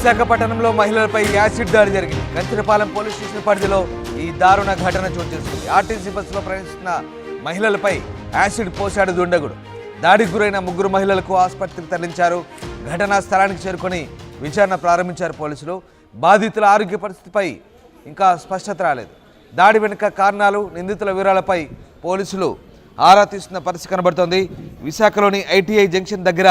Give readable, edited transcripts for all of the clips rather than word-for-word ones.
విశాఖపట్నంలో మహిళలపై యాసిడ్ దాడి జరిగింది. కంచరపాలెం పోలీస్ స్టేషన్ పరిధిలో ఈ దారుణ ఘటన చోటు చేసుకుంది. ఆర్టీసీ బస్సులో ప్రయాణిస్తున్న మహిళలపై యాసిడ్ పోశాడు దుండగుడు. దాడికి గురైన 3 మహిళలకు ఆసుపత్రికి తరలించారు. ఘటనా స్థలానికి చేరుకొని విచారణ ప్రారంభించారు పోలీసులు. బాధితుల ఆరోగ్య పరిస్థితిపై ఇంకా స్పష్టత రాలేదు. దాడి వెనుక కారణాలు, నిందితుల వివరాలపై పోలీసులు ఆరా తీస్తున్న పరిస్థితి కనబడుతోంది. విశాఖలోని ఐటీఐ జంక్షన్ దగ్గర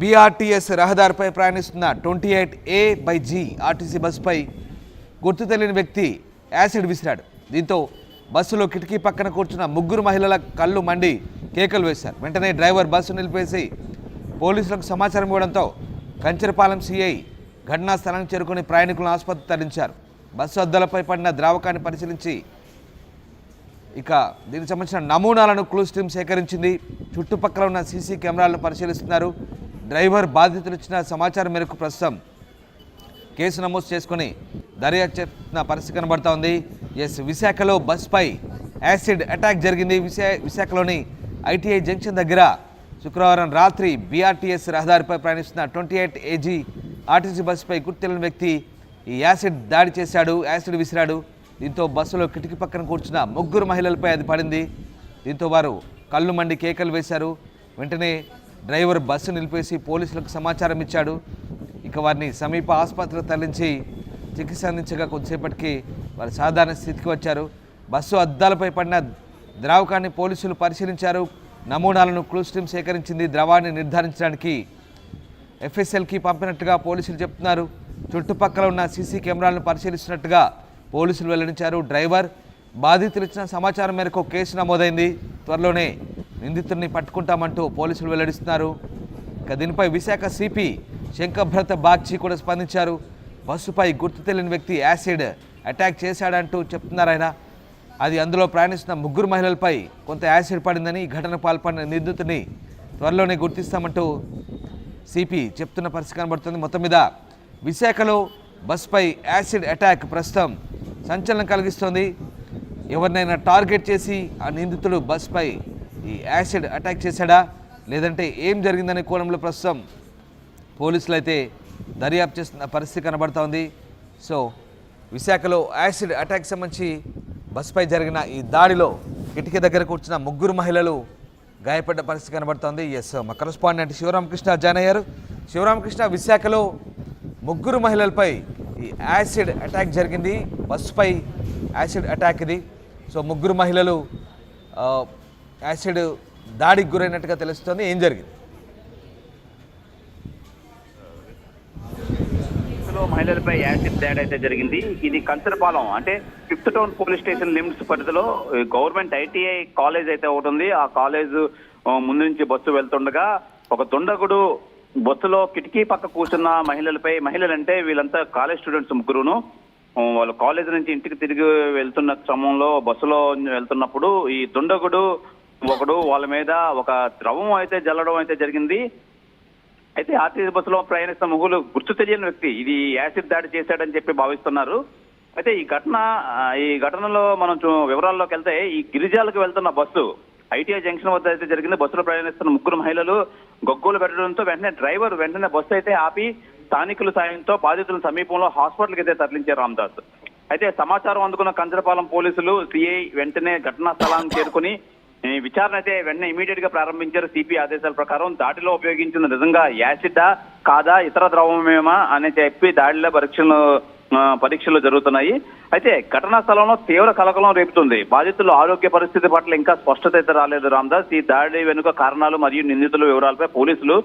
బీఆర్టీఎస్ రహదారిపై ప్రయాణిస్తున్న 28A/G ఆర్టీసీ బస్సుపై గుర్తు తెలియని వ్యక్తి యాసిడ్ విసిరాడు. దీంతో బస్సులో కిటికీ పక్కన కూర్చున్న 3 మహిళల కళ్ళు మండి కేకలు వేశారు. వెంటనే డ్రైవర్ బస్సు నిలిపేసి పోలీసులకు సమాచారం ఇవ్వడంతో కంచరపాలెం సిఐ ఘటనా స్థలానికి చేరుకుని ప్రయాణికులను ఆసుపత్రికి తరలించారు. బస్సు అద్దాలపై పడిన ద్రావకాన్ని పరిశీలించి ఇక దీనికి సంబంధించిన నమూనాలను క్లూస్ టీమ్ సేకరించింది. చుట్టుపక్కల ఉన్న సీసీ కెమెరాలను పరిశీలిస్తున్నారు. డ్రైవర్ బాధితులు ఇచ్చిన సమాచారం మేరకు ప్రస్తుతం కేసు నమోదు చేసుకుని దర్యాప్తు చేస్తున్న పరిస్థితి కనబడతా ఉంది. విశాఖలో బస్పై యాసిడ్ అటాక్ జరిగింది. విశాఖలోని ఐటీఐ జంక్షన్ దగ్గర శుక్రవారం రాత్రి బీఆర్టీఎస్ రహదారిపై ప్రయాణిస్తున్న 28AG ఆర్టీసీ బస్సుపై గుర్తు తెలియని వ్యక్తి ఈ యాసిడ్ దాడి చేశాడు, యాసిడ్ విసిరాడు. దీంతో బస్సులో కిటికీ పక్కన కూర్చున్న 3 మహిళలపై అది పడింది. దీంతో వారు కళ్ళు మండి కేకలు వేశారు. వెంటనే డ్రైవర్ బస్సు నిలిపేసి పోలీసులకు సమాచారం ఇచ్చాడు. ఇక వారిని సమీప ఆసుపత్రికి తరలించి చికిత్స అందించగా కొద్దిసేపటికి వారు సాధారణ స్థితికి వచ్చారు. బస్సు అద్దాలపై పడిన ద్రావకాన్ని పోలీసులు పరిశీలించారు. నమూనాలను క్లూస్ టీమ్ సేకరించింది. ద్రవాన్ని నిర్ధారించడానికి FSLకి పంపినట్టుగా పోలీసులు చెప్తున్నారు. చుట్టుపక్కల ఉన్న సీసీ కెమెరాలను పరిశీలిస్తున్నట్టుగా పోలీసులు వెల్లడించారు. డ్రైవర్ బాధితులు ఇచ్చిన సమాచారం మేరకు కేసు నమోదైంది. త్వరలోనే నిందితుడిని పట్టుకుంటామంటూ పోలీసులు వెల్లడిస్తున్నారు. ఇక దీనిపై విశాఖ సిపి శంకభ్రత బాగ్చి కూడా స్పందించారు. బస్సుపై గుర్తు తెలియని వ్యక్తి యాసిడ్ అటాక్ చేశాడంటూ చెప్తున్నారు ఆయన. అది అందులో ప్రయాణిస్తున్న 3 మహిళలపై కొంత యాసిడ్ పడిందని, ఘటన పాల్పడిన నిందితుడిని త్వరలోనే గుర్తిస్తామంటూ సిపి చెప్తున్న పరిస్థితి కనబడుతుంది. మొత్తం మీద విశాఖలో బస్పై యాసిడ్ అటాక్ ప్రస్తుతం సంచలనం కలిగిస్తోంది. ఎవరినైనా టార్గెట్ చేసి ఆ నిందితుడు బస్పై ఈ యాసిడ్ అటాక్ చేశాడా, లేదంటే ఏం జరిగిందనే కోణంలో ప్రస్తుతం పోలీసులు అయితే దర్యాప్తు చేస్తున్న పరిస్థితి కనబడుతూ ఉంది. సో విశాఖలో యాసిడ్ అటాక్ సంబంధించి బస్పై జరిగిన ఈ దాడిలో కిటికీ దగ్గర కూర్చున్న 3 మహిళలు గాయపడ్డ పరిస్థితి కనబడుతోంది. మా కరెస్పాండెంట్ శివరామకృష్ణ జాయిన్ అయ్యారు. శివరామకృష్ణ, విశాఖలో 3 మహిళలపై ఈ యాసిడ్ అటాక్ జరిగింది. బస్సుపై యాసిడ్ అటాక్ ఇది. సో 3 మహిళలు యాసిడ్ దాడికి గురైనట్టుగా తెలుస్తుంది. ఏం జరిగింది? మహిళలపై యాసిడ్ దాడి అయితే జరిగింది. ఇది కంచరపాలెం అంటే 5th town police station limits పరిధిలో గవర్నమెంట్ ఐటీఐ కాలేజ్ అయితే ఒకటి ఉంది. ఆ కాలేజ్ ముందు నుంచి బస్సు వెళ్తుండగా ఒక దుండగుడు బస్సులో కిటికీ పక్క కూర్చున్న మహిళలంటే వీళ్ళంతా కాలేజ్ స్టూడెంట్స్ 3ను. వాళ్ళు కాలేజ్ నుంచి ఇంటికి తిరిగి వెళ్తున్న క్రమంలో బస్సులో వెళ్తున్నప్పుడు ఈ దుండగుడు ఒకడు వాళ్ళ మీద ఒక ద్రవం అయితే జల్లడం అయితే జరిగింది. అయితే ఆర్టీసీ బస్సులో ప్రయాణిస్తున్న ముగ్గురు గుర్తు తెలియని వ్యక్తి ఇది యాసిడ్ దాడి చేశాడని చెప్పి భావిస్తున్నారు. అయితే ఈ ఘటనలో మనం వివరాల్లోకి వెళ్తే ఈ గిరిజాలకు వెళ్తున్న బస్సు ఐటీఐ జంక్షన్ వద్ద అయితే జరిగింది. బస్సులో ప్రయాణిస్తున్న 3 మహిళలు గొగ్గోలు పెట్టడంతో వెంటనే బస్సు అయితే ఆపి స్థానికుల సాయంతో బాధితుల సమీపంలో హాస్పిటల్కి అయితే తరలించారు రామదాస్. అయితే సమాచారం అందుకున్న కంచరపాలెం పోలీసులు సిఐ వెంటనే ఘటనా స్థలానికి చేరుకుని విచారణ అయితే వెంటనే ఇమీడియట్ గా ప్రారంభించారు. సిపి ఆదేశాల ప్రకారం దాడిలో ఉపయోగించిన నిజంగా యాసిడా కాదా, ఇతర ద్రవమేమా అని చెప్పి దాడిలో పరీక్షలు జరుగుతున్నాయి. అయితే ఘటనా స్థలంలో తీవ్ర కలకలం రేపుతుంది. బాధితుల ఆరోగ్య పరిస్థితి పట్ల ఇంకా స్పష్టత అయితే రాలేదు రామదాస్. ఈ దాడి వెనుక కారణాలు మరియు నిందితుల వివరాలపై పోలీసులు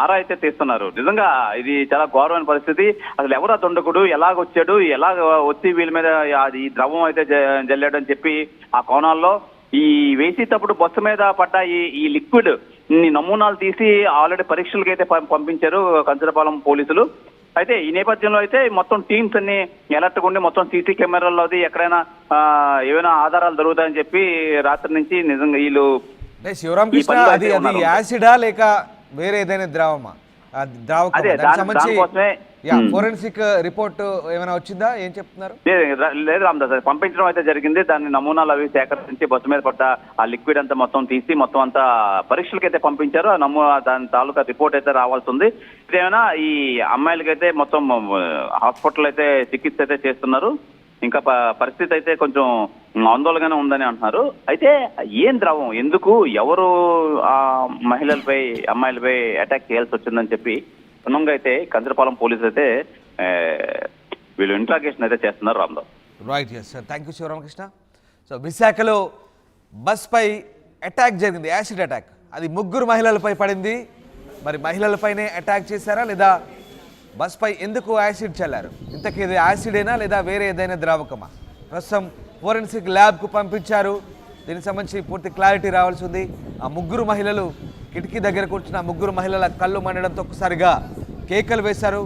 ఆరా అయితే తీస్తున్నారు. నిజంగా ఇది చాలా ఘోరమైన పరిస్థితి. అసలు ఎవరా దుండగుడు, ఎలాగొచ్చాడు, ఎలా వచ్చి వీళ్ళ మీద ఈ ద్రవం అయితే జల్లాడని చెప్పి ఆ కోణాల్లో ఈ వేసేటప్పుడు బస్సు మీద పడ్డ ఈ లిక్విడ్ నమూనాలు తీసి ఆల్రెడీ పరీక్షలకి అయితే పంపించారు కంచరపాలెం పోలీసులు. అయితే ఈ నేపథ్యంలో అయితే మొత్తం టీమ్స్ అన్ని అలర్ట్గా ఉండి మొత్తం సీసీ కెమెరాల్లో ఎక్కడైనా ఏమైనా ఆధారాలు దొరుకుతాయని చెప్పి రాత్రి నుంచి నిజంగా వీళ్ళు శివరామకృష్ణ అది యాసిడా లేక వేరే ఏదైనా ద్రవమా? ద్రావకం అదే దానికి సంబంధించి దానికోసమే ఫోరెన్సిక్ రిపోర్ట్ ఏమైనా వచ్చిందా, ఏం చెప్తున్నారు? లేదు రామదాస్, పంపించడం అయితే జరిగింది. దాని నమూనాలు అవి సేకరించి బస్సు మీద పడ్డ ఆ లిక్విడ్ అంతా మొత్తం తీసి మొత్తం అంతా పరీక్షలకు అయితే పంపించారు. ఆ దాని తాలూకా రిపోర్ట్ అయితే రావాల్సి ఉంది. ఇదేమైనా ఈ అమ్మాయిలకైతే మొత్తం హాస్పిటల్ అయితే చికిత్స అయితే చేస్తున్నారు. ఇంకా పరిస్థితి అయితే కొంచెం ఆందోళనగానే ఉందని అంటున్నారు. అయితే ఏం ద్రవం, ఎందుకు, ఎవరు ఆ మహిళలపై అమ్మాయిలపై అటాక్ చేయాల్సి వచ్చిందని చెప్పి ఉన్నంగా అయితే కంచరపాలెం పోలీసులు అయితే వీళ్ళు ఇంట్రాగేషన్ అయితే చేస్తున్నారు Ramdas. Right, yes sir, thank you Sivaramakrishna. So విశాఖలో బస్పై అటాక్ జరిగింది, యాసిడ్ అటాక్. అది 3 మహిళలపై పడింది. మరి మహిళలపైనే అటాక్ చేశారా లేదా బస్పై ఎందుకు యాసిడ్ చల్లారు? ఇంతకీ ఇది యాసిడేనా లేదా వేరే ఏదైనా ద్రావకమా? ప్రస్తుతం ఫోరెన్సిక్ ల్యాబ్కు పంపించారు. దీనికి సంబంధించి పూర్తి క్లారిటీ రావాల్సి ఉంది. ఆ 3 మహిళలు కిటికీ దగ్గర కూర్చున్న 3 మహిళల కళ్ళు మండడంతో ఒక్కసారిగా కేకలు వేశారు.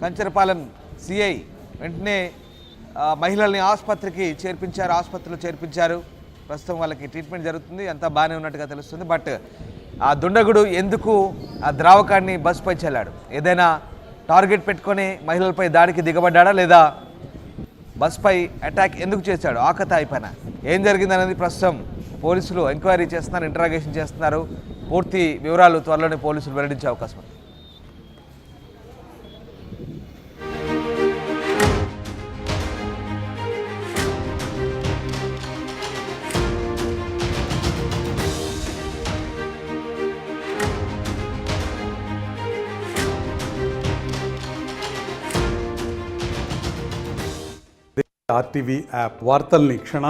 కంచరపాలెం సిఐ వెంటనే మహిళల్ని ఆసుపత్రిలో చేర్పించారు. ప్రస్తుతం వాళ్ళకి ట్రీట్మెంట్ జరుగుతుంది, అంతా బాగానే ఉన్నట్టుగా తెలుస్తుంది. బట్ ఆ దుండగుడు ఎందుకు ఆ ద్రావకాన్ని బస్సుపై చల్లాడు? ఏదైనా టార్గెట్ పెట్టుకొని మహిళలపై దాడికి దిగబడ్డా లేదా బస్పై అటాక్ ఎందుకు చేశాడు? ఆకతాయి పైన ఏం జరిగిందనేది ప్రస్తుతం పోలీసులు ఎంక్వైరీ చేస్తున్నారు, ఇంటరాగేషన్ చేస్తున్నారు. పూర్తి వివరాలు త్వరలోనే పోలీసులు వెల్లడించే అవకాశం ఉంది. ఆర్టీవీ యాప్ వార్తల్ని క్షణాలు